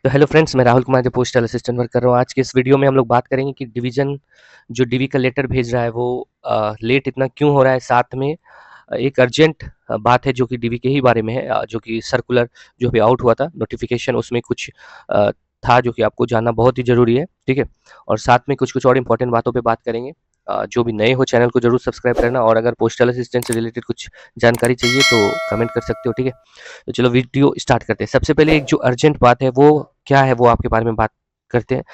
तो hello friends, मैं राहुल कुमार जो पोस्टल असिस्टेंट वर्क कर रहा हूँ। आज के इस वीडियो में हम लोग बात करेंगे कि डिवीज़न जो डीवी का लेटर भेज रहा है वो लेट इतना क्यों हो रहा है। साथ में एक अर्जेंट बात है जो कि डीवी के ही बारे में है, जो कि सर्कुलर जो अभी आउट हुआ था नोटिफिकेशन, उसमें कुछ था जो कि आपको जानना बहुत ही ज़रूरी है, ठीक है। और साथ में कुछ-कुछ और इम्पोर्टेंट बातों पे बात करेंगे। जो भी नए हो चैनल को ज़रूर सब्सक्राइब करना, और अगर पोस्टल असिस्टेंट से रिलेटेड कुछ जानकारी चाहिए तो कमेंट कर सकते हो, ठीक है। तो चलो वीडियो स्टार्ट करते हैं। सबसे पहले एक जो अर्जेंट बात है वो क्या है, वो आपके बारे में बात करते हैं।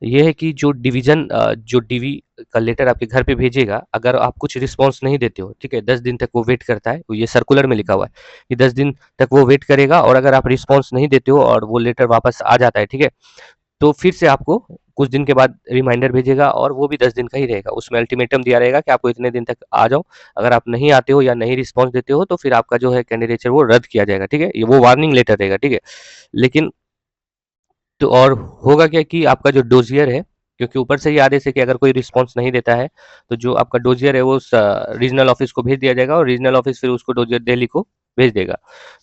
ये है कि जो डिवीज़न जो डीवी का लेटर आपके घर पे भेजेगा, अगर आप कुछ रिस्पॉन्स नहीं देते हो, ठीक है, 10 दिन तक वो वेट करता है। ये सर्कुलर में लिखा हुआ है कि 10 दिन तक वो वेट करेगा, और अगर आप रिस्पॉन्स नहीं देते हो और वो लेटर वापस आ जाता है, ठीक है, तो फिर से आपको कुछ दिन के बाद रिमाइंडर भेजेगा, और वो भी 10 दिन का ही रहेगा। उसमें अल्टीमेटम दिया रहेगा कि आपको इतने दिन तक आ जाओ। अगर आप नहीं आते हो या नहीं रिस्पॉन्स देते हो तो फिर आपका जो है कैंडिडेचर वो रद्द किया जाएगा, ठीक है। ये वो वार्निंग लेटर रहेगा, ठीक है। लेकिन तो और होगा क्या कि आपका जो डोजियर है, क्योंकि ऊपर से ही आदेश है कि अगर कोई रिस्पॉन्स नहीं देता है तो जो आपका डोजियर है वो रीजनल ऑफिस को भेज दिया जाएगा, और रीजनल ऑफिस फिर उसको डोजियर दिल्ली को भेज देगा।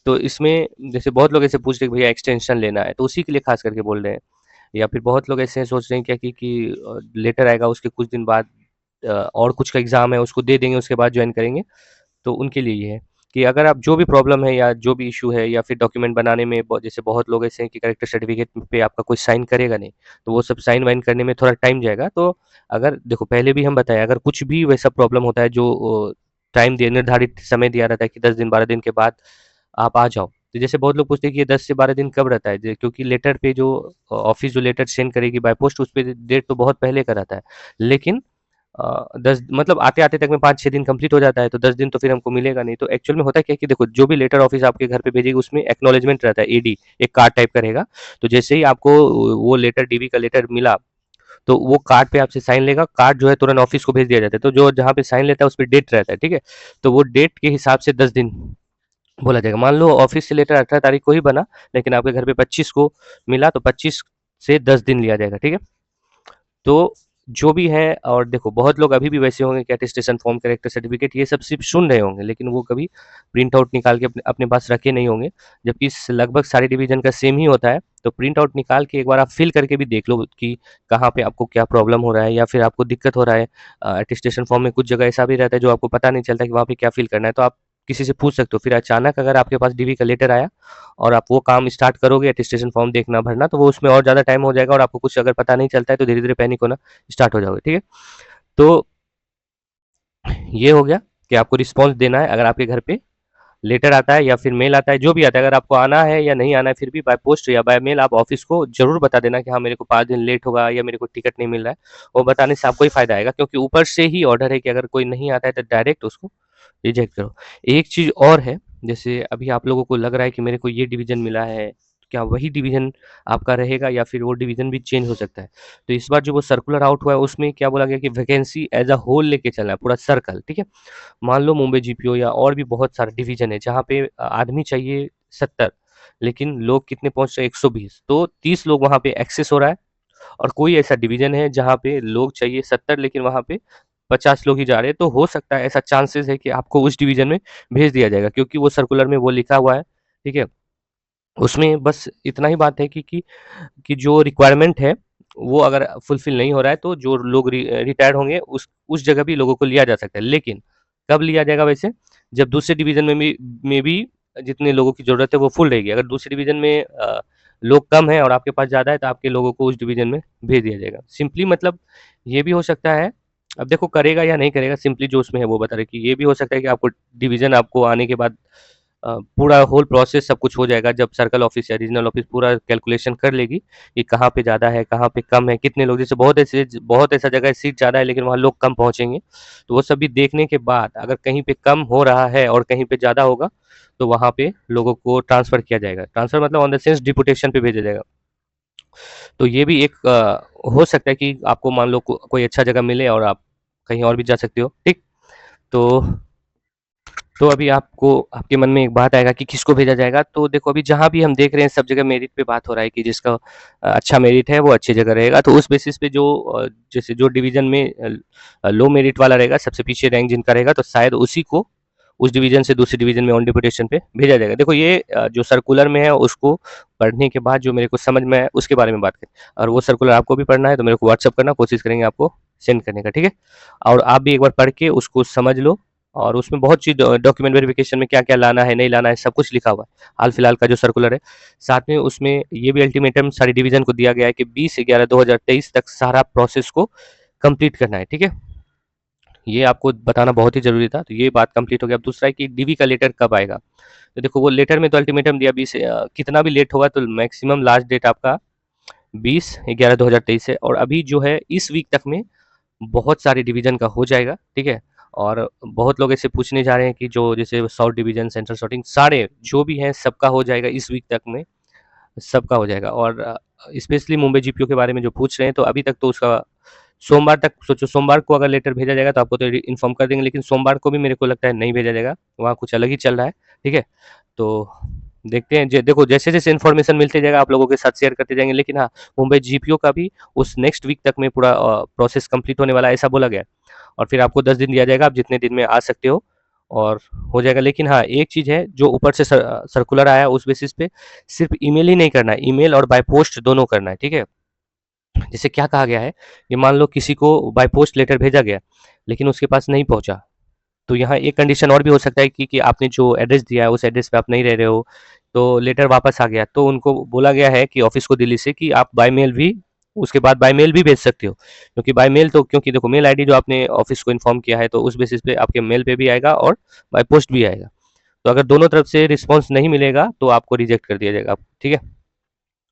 तो इसमें जैसे बहुत लोग ऐसे पूछ रहे हैं कि भैया एक्सटेंशन लेना है, तो उसी के लिए खास करके बोल रहे हैं। या फिर बहुत लोग ऐसे हैं सोच रहे हैं क्या कि लेटर आएगा उसके कुछ दिन बाद और कुछ का एग्ज़ाम है उसको दे देंगे, उसके बाद ज्वाइन करेंगे। तो उनके लिए ये है कि अगर आप जो भी प्रॉब्लम है या जो भी इश्यू है, या फिर डॉक्यूमेंट बनाने में जैसे बहुत लोग ऐसे हैं कि कैरेक्टर सर्टिफिकेट पे आपका कोई साइन करेगा नहीं, तो वो सब साइन वाइन करने में थोड़ा टाइम जाएगा। तो अगर देखो, पहले भी हम बताएं, अगर कुछ भी वैसा प्रॉब्लम होता है जो टाइम दिया, निर्धारित समय दिया रहता है कि 10 दिन 12 दिन के बाद आप आ जाओ। तो जैसे बहुत लोग पूछते हैं कि ये 10 से 12 दिन कब रहता है, क्योंकि लेटर पे जो ऑफिस जो लेटर सेंड करेगी बाय पोस्ट, उस पर डेट तो बहुत पहले का रहता है। लेकिन 10 मतलब आते-आते तक में 5-6 दिन कंप्लीट हो जाता है, तो 10 दिन तो फिर हमको मिलेगा नहीं। तो एक्चुअल में होता क्या है कि देखो, जो भी लेटर ऑफिस आपके घर पे भेजेगी उसमें एक्नॉलेजमेंट रहता है, एडी, एक कार्ड टाइप का रहेगा। तो जैसे ही आपको वो लेटर, डीवी का लेटर मिला, तो वो कार्ड पे आपसे साइन लेगा, कार्ड जो है तुरंत ऑफिस को भेज दिया जाता है। तो जो जहाँ पे साइन लेता है उस पे डेट रहता है, ठीक है। तो वो डेट के हिसाब से 10 दिन बोला जाएगा। मान लो ऑफिस से लेटर 18 तारीख को ही बना, लेकिन आपके घर पे 25 को मिला, तो 25 से 10 दिन लिया जाएगा, ठीक है। तो जो भी है, और देखो बहुत लोग अभी भी वैसे होंगे कि अटेस्टेशन फॉर्म, कैरेक्टर सर्टिफिकेट, ये सब सिर्फ सुन रहे होंगे, लेकिन वो कभी प्रिंट आउट निकाल के अपने अपने पास रखे नहीं होंगे। जबकि लगभग सारे डिवीजन का सेम ही होता है। तो प्रिंट आउट निकाल के एक बार आप फिल करके भी देख लो कि कहाँ पे आपको क्या प्रॉब्लम हो रहा है, या फिर आपको दिक्कत हो रहा है। अटेस्टेशन फॉर्म में कुछ जगह ऐसा भी रहता है जो आपको पता नहीं चलता कि वहाँ पे क्या फिल करना है, तो आप किसी से पूछ सकते हो। फिर अचानक अगर आपके पास डीवी का लेटर आया और आप वो काम स्टार्ट करोगे, अटेस्टेशन फॉर्म देखना भरना, तो वो उसमें और ज़्यादा टाइम हो जाएगा, और आपको कुछ अगर पता नहीं चलता है तो धीरे धीरे पैनिक होना स्टार्ट हो जाओगे, ठीक है। तो ये हो गया कि आपको रिस्पॉन्स देना है। अगर आपके घर पे लेटर आता है या फिर मेल आता है, जो भी आता है, अगर आपको आना है या नहीं आना है, फिर भी बाय पोस्ट या बाय मेल आप ऑफिस को जरूर बता देना कि हाँ, मेरे को 5 दिन लेट होगा या मेरे को टिकट नहीं मिल रहा है। वो बताने से आपको ही फायदा आएगा, क्योंकि ऊपर से ही ऑर्डर है कि अगर कोई नहीं आता है तो डायरेक्ट उसको रिजेक्ट करो। एक चीज़ और है, जैसे अभी आप लोगों को लग रहा है कि मेरे को ये डिवीज़न मिला है, क्या वही डिवीज़न आपका रहेगा या फिर वो डिवीज़न भी चेंज हो सकता है? तो इस बार जो वो सर्कुलर आउट हुआ है उसमें क्या बोला गया कि वैकेंसी एज़ अ होल लेके चलना है, पूरा सर्कल, ठीक है? मान लो मुंबई जीपीओ या और भी बहुत सारे डिवीज़न है जहाँ पे आदमी चाहिए 70, लेकिन लोग कितने पहुँच रहे हैं, 120, तो 30 लोग वहाँ पे एक्सेस हो रहा है। और कोई ऐसा डिवीज़न है जहाँ पे लोग चाहिए 70, लेकिन वहाँ पे 50 लोग ही जा रहे हैं, तो हो सकता है, ऐसा चांसेस है कि आपको उस डिवीज़न में भेज दिया जाएगा, क्योंकि वो सर्कुलर में वो लिखा हुआ है, ठीक है? उसमें बस इतना ही बात है कि जो रिक्वायरमेंट है, वो अगर फुलफ़िल नहीं हो रहा है, तो जो लोग रिटायर्ड होंगे उस जगह भी लोगों को लिया जा सकता है। लेकिन कब लिया जाएगा वैसे? जब दूसरे डिवीज़न में भी जितने लोगों की ज़रूरत है वो फुल रहेगी। अगर दूसरे डिवीज़न में लोग कम हैं और आपके पास ज़्यादा है, तो आपके लोगों को उस डिवीज़न में भेज दिया जाएगा। सिंपली मतलब ये भी हो सकता है, अब देखो करेगा या नहीं करेगा, सिंपली जो उसमें है वो बता रहे हैं कि ये भी हो सकता है कि आपको डिवीज़न आपको आने के बाद पूरा होल प्रोसेस सब कुछ हो जाएगा, जब सर्कल ऑफिस या रीजनल ऑफिस पूरा कैलकुलेशन कर लेगी कि कहाँ पे ज़्यादा है, कहाँ पे कम है, कितने लोग, जैसे बहुत ऐसा जगह है सीट ज़्यादा है लेकिन वहाँ लोग कम पहुँचेंगे। तो वो सब भी देखने के बाद अगर कहीं पे कम हो रहा है और कहीं पे ज़्यादा होगा, तो वहाँ पे लोगों को ट्रांसफ़र किया जाएगा। ट्रांसफ़र मतलब ऑन द सेंस डिपुटेशन पे भेजा जाएगा। तो ये भी एक हो सकता है कि आपको मान लो कोई अच्छा जगह मिले और आप कहीं और भी जा सकते हो, ठीक? तो अभी आपको आपके मन में एक बात आएगा कि किसको भेजा जाएगा। तो देखो, अभी जहाँ भी हम देख रहे हैं सब जगह मेरिट पे बात हो रहा है कि जिसका अच्छा मेरिट है वो अच्छी जगह रहेगा। तो उस बेसिस पे जो जैसे जो डिवीज़न में लो मेरिट वाला रहेगा, सबसे पीछे रैंक जिनका रहेगा, तो शायद उसी को उस डिवीज़न से दूसरी डिवीज़न में ऑन डिप्यूटेशन पे भेजा जाएगा। देखो ये जो सर्कुलर में है उसको पढ़ने के बाद जो मेरे को समझ में आया उसके बारे में बात करें, और वो सर्कुलर आपको भी पढ़ना है तो मेरे को व्हाट्सएप करना, कोशिश करेंगे आपको सेंड करने का, ठीक है? और आप भी एक बार पढ़ के उसको समझ लो, और उसमें बहुत चीज़ डॉक्यूमेंट वेरिफिकेशन में क्या-क्या लाना है, नहीं लाना है, सब कुछ लिखा हुआ है। हाल-फिलहाल का जो सर्कुलर है, साथ में उसमें ये भी अल्टीमेटम सारी डिवीज़न को दिया गया है कि 20/11/2023 तक सारा प्रोसेस को कंप्लीट करना है, ठीक है? ये आपको बताना बहुत ही ज़रूरी था, तो ये बात कंप्लीट हो गया। अब दूसरा है कि डीवी का लेटर कब आएगा? तो देखो वो लेटर में तो अल्टीमेटम दिया 20 कितना भी लेट होगा तो मैक्सिमम लास्ट डेट आपका 20/11/2023 है, और अभी जो है इस वीक तक में बहुत सारे डिवीज़न का हो जाएगा, ठीक है? और बहुत लोग ऐसे पूछने जा रहे हैं कि जो जैसे साउथ डिवीज़न, सेंट्रल सॉर्टिंग सारे जो भी हैं सबका हो जाएगा इस वीक तक में, सबका हो जाएगा। और स्पेशली मुंबई जीपीओ के बारे में जो पूछ रहे हैं तो अभी तक तो उसका सोमवार तक सोचो, सोमवार को अगर लेटर भेजा जाएगा तो आपको तो इन्फॉर्म कर देंगे, लेकिन सोमवार को भी मेरे को लगता है नहीं भेजा जाएगा, वहाँ कुछ अलग ही चल रहा है, ठीक है? तो देखते हैं, देखो जैसे जैसे इन्फॉर्मेशन मिलते जाएगा आप लोगों के साथ शेयर करते जाएंगे, लेकिन हाँ, मुंबई जीपीओ का भी उस नेक्स्ट वीक तक में पूरा प्रोसेस कंप्लीट होने वाला है ऐसा बोला गया है। और फिर आपको 10 दिन दिया जाएगा, आप जितने दिन में आ सकते हो और हो जाएगा। लेकिन हाँ, एक चीज़ है जो ऊपर से सर्कुलर आया उस बेसिस पे सिर्फ ईमेल ही नहीं करना है, ईमेल और बाय पोस्ट दोनों करना है, ठीक है? जैसे क्या कहा गया है, ये मान लो किसी को बाय पोस्ट लेटर भेजा गया लेकिन उसके पास नहीं पहुंचा, तो यहाँ एक कंडीशन और भी हो सकता है कि आपने जो एड्रेस दिया है उस एड्रेस पे आप नहीं रह रहे हो, तो लेटर वापस आ गया, तो उनको बोला गया है कि ऑफिस को दिल्ली से कि आप बाय मेल भी उसके बाद बाय मेल भी भेज सकते हो, क्योंकि बाय मेल तो क्योंकि देखो मेल आईडी जो आपने ऑफिस को इन्फॉर्म किया है तो उस बेसिस पे आपके मेल पे भी आएगा और बाय पोस्ट भी आएगा। तो अगर दोनों तरफ से रिस्पॉन्स नहीं मिलेगा तो आपको रिजेक्ट कर दिया जाएगा, ठीक है?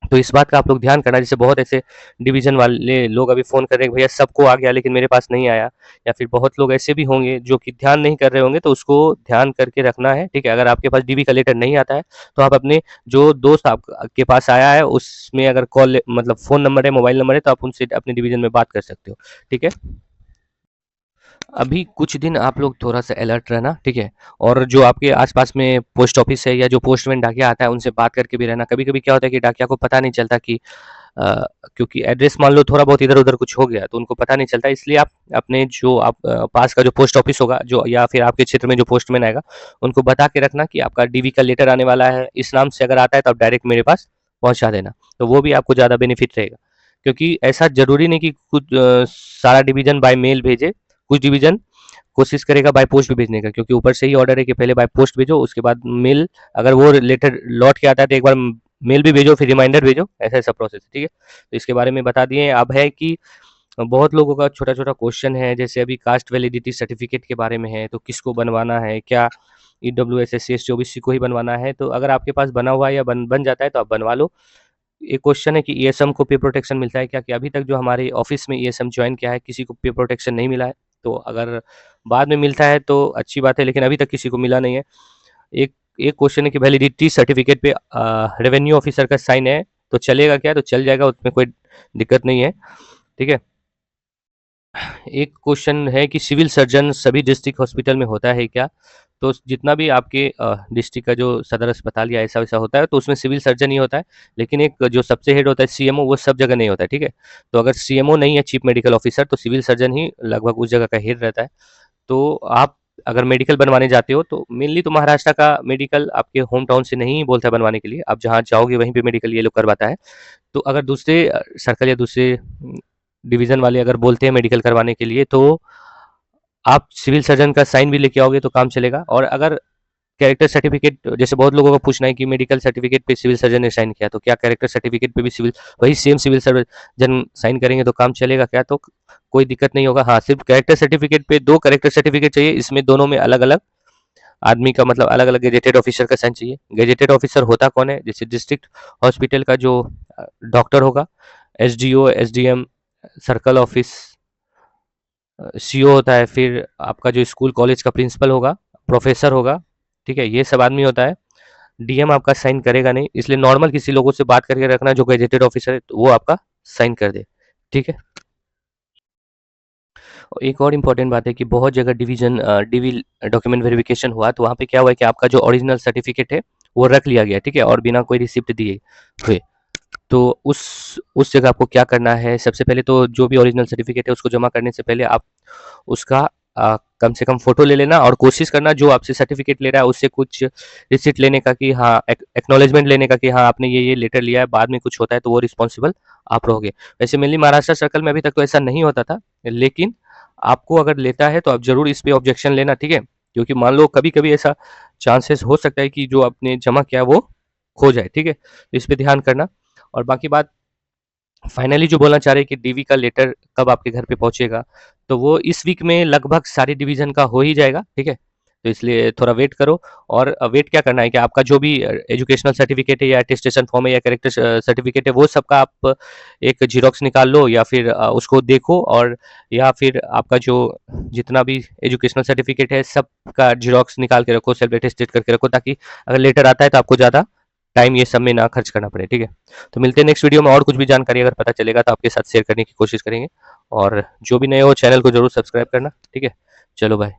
तो इस बात का आप लोग ध्यान करना, जैसे बहुत ऐसे डिवीज़न वाले लोग अभी फ़ोन कर रहे हैं कि भैया सबको आ गया लेकिन मेरे पास नहीं आया, या फिर बहुत लोग ऐसे भी होंगे जो कि ध्यान नहीं कर रहे होंगे, तो उसको ध्यान करके रखना है, ठीक है? अगर आपके पास डीवी का लेटर नहीं आता है, तो आप अपने जो दोस्त आप के पास आया है उसमें अगर कॉल मतलब फ़ोन नंबर है, मोबाइल नंबर है, तो आप उनसे अपने डिवीज़न में बात कर सकते हो, ठीक है? अभी कुछ दिन आप लोग थोड़ा-सा अलर्ट रहना, ठीक है? और जो आपके आस-पास में पोस्ट ऑफिस है या जो पोस्टमैन डाकिया आता है, उनसे बात करके भी रहना। कभी-कभी क्या होता है कि डाकिया को पता नहीं चलता कि क्योंकि एड्रेस मान लो थोड़ा बहुत इधर-उधर कुछ हो गया, तो उनको पता नहीं चलता। इसलिए आप अपने जो आप पास का जो पोस्ट ऑफिस होगा जो या फिर आपके क्षेत्र में जो पोस्टमैन आएगा, उनको बता के रखना कि आपका डीवी का लेटर आने वाला है, इस नाम से अगर आता है तो आप डायरेक्ट मेरे पास पहुँचा देना। तो वो भी आपको ज़्यादा बेनिफिट रहेगा। क्योंकि ऐसा ज़रूरी नहीं कि कुछ सारा डिवीज़न बाय मेल भेजे, कुछ डिवीज़न कोशिश करेगा बाय पोस्ट भी भेजने का, क्योंकि ऊपर से ही ऑर्डर है कि पहले बाय पोस्ट भेजो, उसके बाद मेल अगर वो लेटर लौट के आता है तो एक बार मेल भी भेजो, फिर रिमाइंडर भेजो, ऐसा-ऐसा प्रोसेस है, ठीक है? तो इसके बारे में बता दिए। अब है कि बहुत लोगों का छोटा-छोटा क्वेश्चन है, जैसे अभी कास्ट वैलिडिटी सर्टिफिकेट के बारे में है, तो किसको बनवाना है? क्या ईडब्ल्यूएस, एससी, एसटी, ओबीसी को ही बनवाना है? तो अगर आपके पास बना हुआ है या बन बन जाता है तो आप बनवा लो। एक क्वेश्चन है कि ईएसएम को पे प्रोटेक्शन मिलता है क्या? कि अभी तक जो हमारे ऑफिस में ईएसएम जॉइन किया है, किसी को पे प्रोटेक्शन नहीं मिला है। तो अगर बाद में मिलता है तो अच्छी बात है, लेकिन अभी तक किसी को मिला नहीं है। एक एक क्वेश्चन है कि वैलिडिटी सर्टिफिकेट पे रेवेन्यू ऑफिसर का साइन है, तो चलेगा क्या? तो चल जाएगा, उसमें कोई दिक्कत नहीं है, ठीक है? एक क्वेश्चन है कि सिविल सर्जन सभी डिस्ट्रिक्ट हॉस्पिटल में होता है क्या? तो जितना भी आपके डिस्ट्रिक्ट का जो सदर अस्पताल या ऐसा-वैसा होता है, तो उसमें सिविल सर्जन ही होता है, लेकिन एक जो सबसे हेड होता है सीएमओ, वो सब जगह नहीं होता है, ठीक है? तो अगर सीएमओ नहीं है चीफ मेडिकल ऑफिसर, तो सिविल सर्जन ही लगभग उस जगह का हेड रहता है। तो आप अगर मेडिकल बनवाने जाते हो, तो मेनली तो महाराष्ट्र का मेडिकल आपके होम टाउन से नहीं बोलता है बनवाने के लिए, आप जहाँ जाओगे वहीं पे मेडिकल ये लोग करवाता है। तो अगर दूसरे सर्कल या दूसरे डिवीज़न वाले अगर बोलते हैं मेडिकल करवाने के लिए, तो आप सिविल सर्जन का साइन भी लेके आओगे तो काम चलेगा। और अगर कैरेक्टर सर्टिफिकेट, जैसे बहुत लोगों का पूछना है कि मेडिकल सर्टिफिकेट पे सिविल सर्जन ने साइन किया, तो क्या कैरेक्टर सर्टिफिकेट पे भी सिविल वही सेम सिविल सर्जन साइन करेंगे तो काम चलेगा क्या? तो कोई दिक्कत नहीं होगा। हाँ, सिर्फ कैरेक्टर सर्टिफिकेट पे 2 कैरेक्टर सर्टिफिकेट चाहिए, इसमें दोनों में अलग-अलग आदमी का मतलब अलग-अलग गेजेटेड ऑफिसर का साइन चाहिए। गेजेटेड ऑफिसर होता कौन है? जैसे डिस्ट्रिक्ट हॉस्पिटल का जो डॉक्टर होगा, SDO, SDM, circle office CO होता है, फिर आपका जो स्कूल कॉलेज का प्रिंसिपल होगा, प्रोफेसर होगा, ठीक है? ये सब आदमी होता है। डीएम आपका साइन करेगा नहीं, इसलिए नॉर्मल किसी लोगों से बात करके रखना जो गेजेटेड ऑफिसर है, तो वो आपका साइन कर दे, ठीक है? और एक और इम्पोर्टेंट बात है कि बहुत जगह डीवी डॉक्यूमेंट वेरिफिकेशन हुआ, तो वहाँ पे क्या हुआ है कि आपका जो ओरिजिनल सर्टिफिकेट है, वो रख लिया गया, ठीक है? और बिना कोई रिसिप्ट दिए हुए। तो उस जगह आपको क्या करना है, सबसे पहले तो जो भी ओरिजिनल सर्टिफिकेट है उसको जमा करने से पहले आप उसका कम से कम फ़ोटो ले लेना और कोशिश करना जो आपसे सर्टिफ़िकेट ले रहा है उससे कुछ रिसीट लेने का कि हाँ, एक्नॉलेजमेंट लेने का कि हाँ, आपने ये लेटर लिया है, बाद में कुछ होता है तो वो रिस्पॉन्सिबल आप रहोगे। वैसे मेनली महाराष्ट्र सर्कल में अभी तक तो ऐसा नहीं होता था, लेकिन आपको अगर लेता है तो आप ज़रूर इस पे ऑब्जेक्शन लेना, ठीक है? क्योंकि मान लो कभी-कभी ऐसा चांसेस हो सकता है कि जो आपने जमा किया है वो खो जाए, ठीक है? तो इस पे ध्यान करना। और बाकी बात फाइनली जो बोलना चाह रहे हैं कि डीवी का लेटर कब आपके घर पे पहुंचेगा, तो वो इस वीक में लगभग सारी डिवीजन का हो ही जाएगा, ठीक है? तो इसलिए थोड़ा वेट करो। और वेट क्या करना है कि आपका जो भी एजुकेशनल सर्टिफिकेट है या अटेस्टेशन फॉर्म है या कैरेक्टर सर्टिफिकेट है, वो सबका आप एक जीरोक्स निकाल लो या फिर उसको देखो, और या फिर आपका जो जितना भी एजुकेशनल सर्टिफिकेट है सबका जीरोक्स निकाल के रखो, सेल्फ अटेस्टेड करके रखो, ताकि अगर लेटर आता है तो आपको ज़्यादा टाइम ये सब में ना खर्च करना पड़े, ठीक है? तो मिलते हैं नेक्स्ट वीडियो में, और कुछ भी जानकारी अगर पता चलेगा तो आपके साथ शेयर करने की कोशिश करेंगे। और जो भी नए हो चैनल को जरूर सब्सक्राइब करना, ठीक है? चलो बाय।